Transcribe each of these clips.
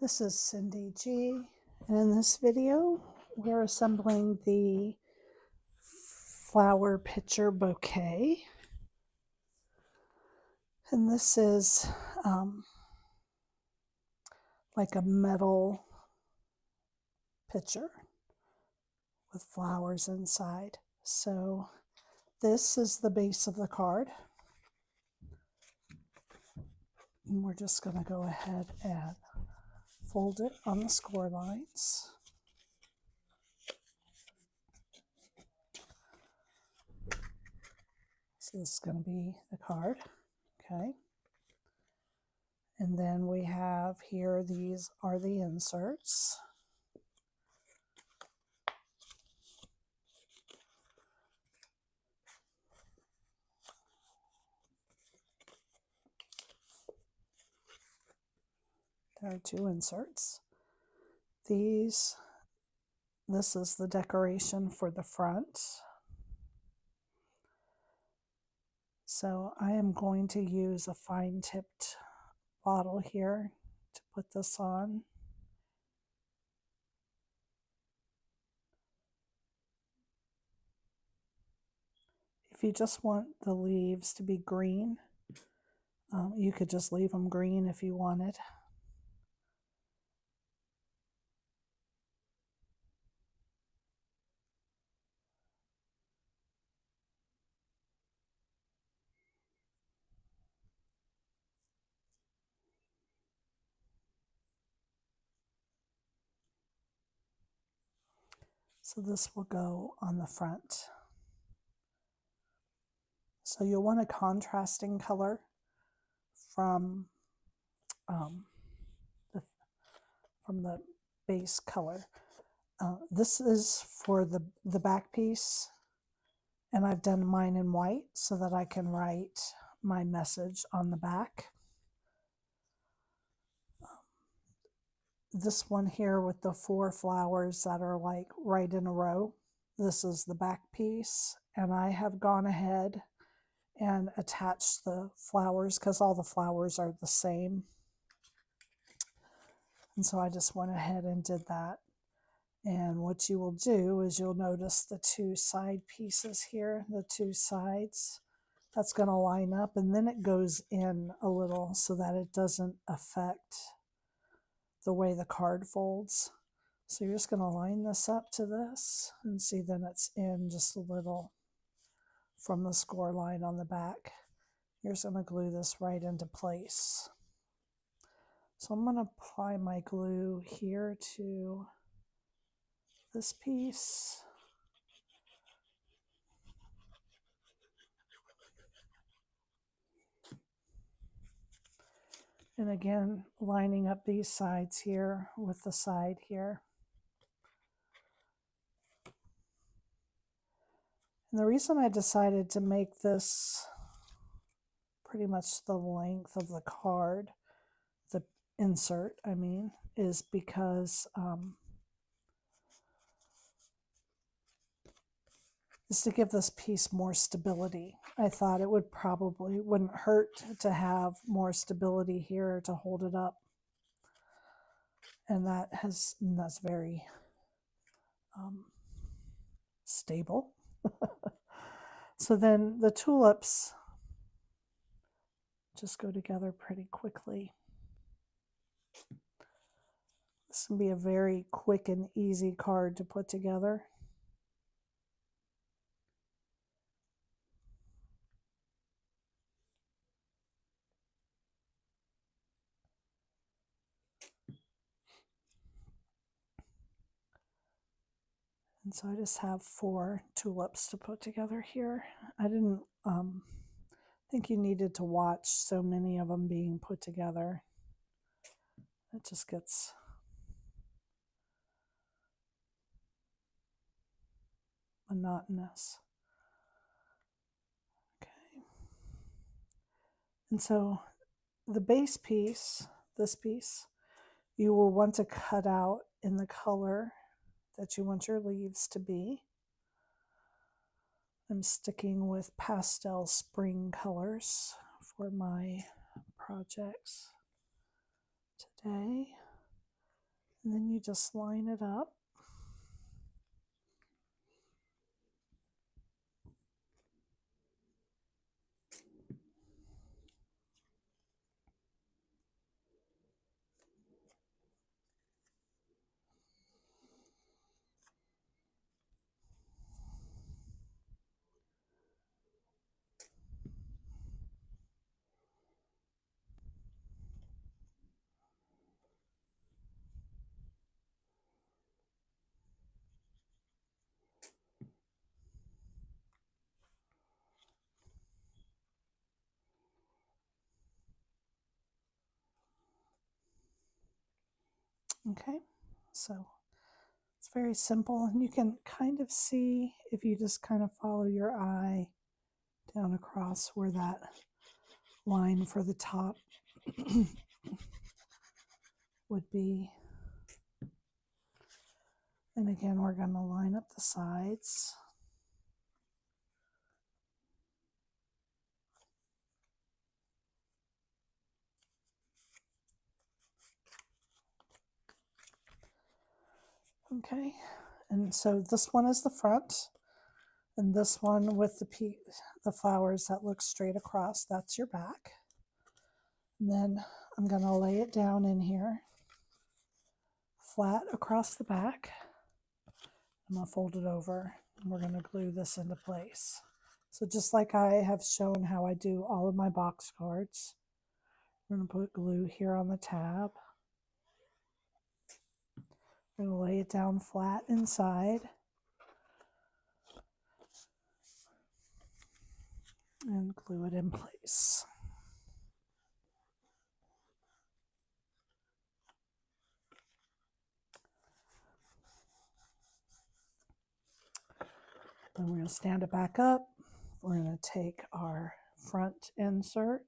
This is Cyndy G, and in this video we're assembling the flower pitcher bouquet, and this is like a metal pitcher with flowers inside. So this is the base of the card, and we're just going to go ahead and fold it on the score lines. So this is going to be the card, okay? And then we have here, these are the inserts. There are two inserts. This is the decoration for the front. So I am going to use a fine-tipped bottle here to put this on. If you just want the leaves to be green, you could just leave them green if you wanted. So this will go on the front. So you'll want a contrasting color from the base color. This is for the back piece, and I've done mine in white so that I can write my message on the back. This one here with the 4 flowers that are like right in a row, this is the back piece, and I have gone ahead and attached the flowers because all the flowers are the same. And so I just went ahead and did that. And what you will do is you'll notice the 2 side pieces here, the 2 sides. That's going to line up, and then it goes in a little so that it doesn't affect the way the card folds. So you're just going to line this up to this and see, then it's in just a little from the score line on the back. You're just going to glue this right into place. So I'm going to apply my glue here to this piece. And again, lining up these sides here with the side here. And the reason I decided to make this pretty much the length of the card, the insert, I mean, is because is to give this piece more stability. I thought it wouldn't hurt to have more stability here to hold it up. And that's very stable. So then the tulips just go together pretty quickly. This can be a very quick and easy card to put together. And so I just have 4 tulips to put together here. I didn't think you needed to watch so many of them being put together. It just gets monotonous. Okay. And so the base piece, this piece, you will want to cut out in the color that you want your leaves to be. I'm sticking with pastel spring colors for my projects today. And then you just line it up. Okay, so it's very simple, and you can kind of see if you just kind of follow your eye down across where that line for the top would be. And again, we're going to line up the sides. Okay, and so this one is the front, and this one with the flowers that look straight across, that's your back. And then I'm going to lay it down in here, flat across the back. I'm going to fold it over, and we're going to glue this into place. So just like I have shown how I do all of my box cards, I'm going to put glue here on the tab. I'm going to lay it down flat inside and glue it in place. Then we're going to stand it back up. We're going to take our front insert,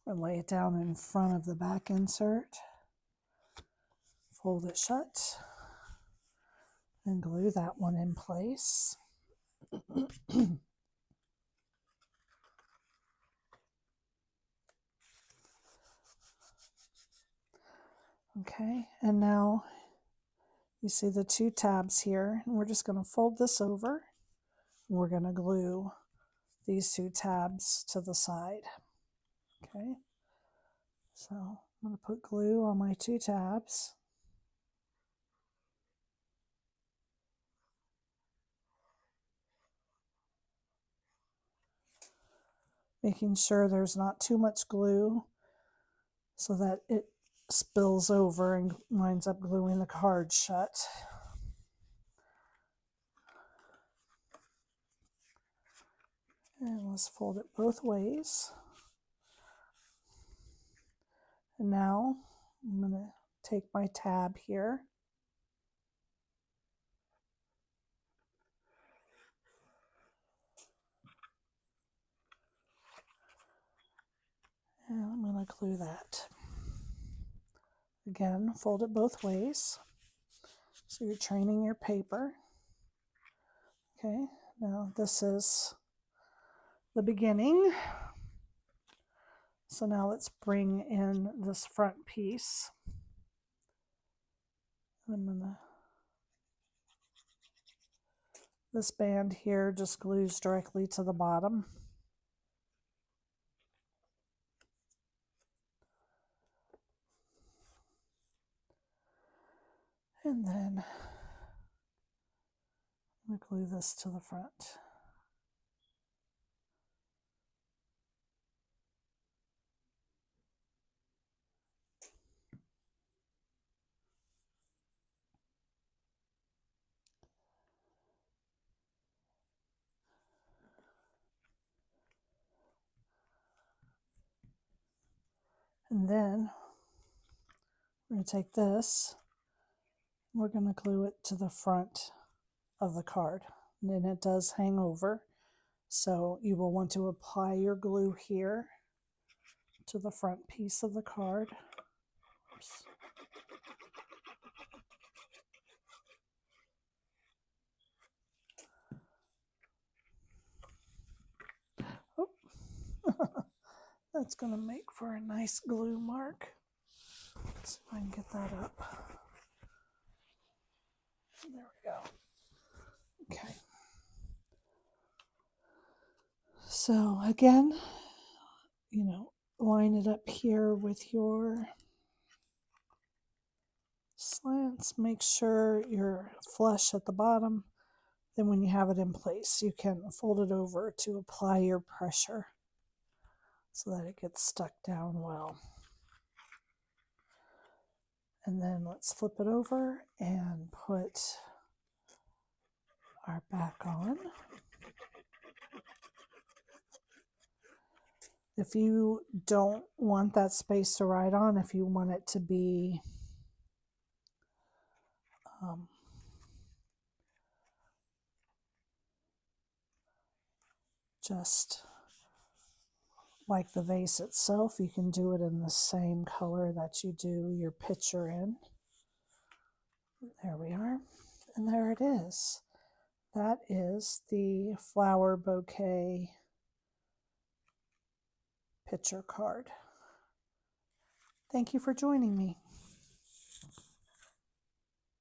and lay it down in front of the back insert, fold it shut, and glue that one in place. Okay, and now you see the two tabs here, and we're just going to fold this over. We're going to glue these two tabs to the side. Okay, so I'm going to put glue on my two tabs. Making sure there's not too much glue so that it spills over and winds up gluing the card shut. And let's fold it both ways. And now I'm going to take my tab here, and I'm going to glue that. Again, fold it both ways. So you're training your paper. Okay, now this is the beginning. So now let's bring in this front piece. I'm gonna, this band here just glues directly to the bottom. And then I'm going to glue this to the front. And then we're going to take this, we're going to glue it to the front of the card. And then it does hang over, so you will want to apply your glue here to the front piece of the card. Oops. Oh. That's going to make for a nice glue mark. Let's see if I can get that up. There we go. Okay. So again, you know, line it up here with your slants. Make sure you're flush at the bottom. Then when you have it in place, you can fold it over to apply your pressure so that it gets stuck down well. And then let's flip it over and put our back on. If you don't want that space to ride on, if you want it to be just like the vase itself, you can do it in the same color that you do your picture in. There we are. And there it is. That is the flower bouquet picture card. Thank you for joining me.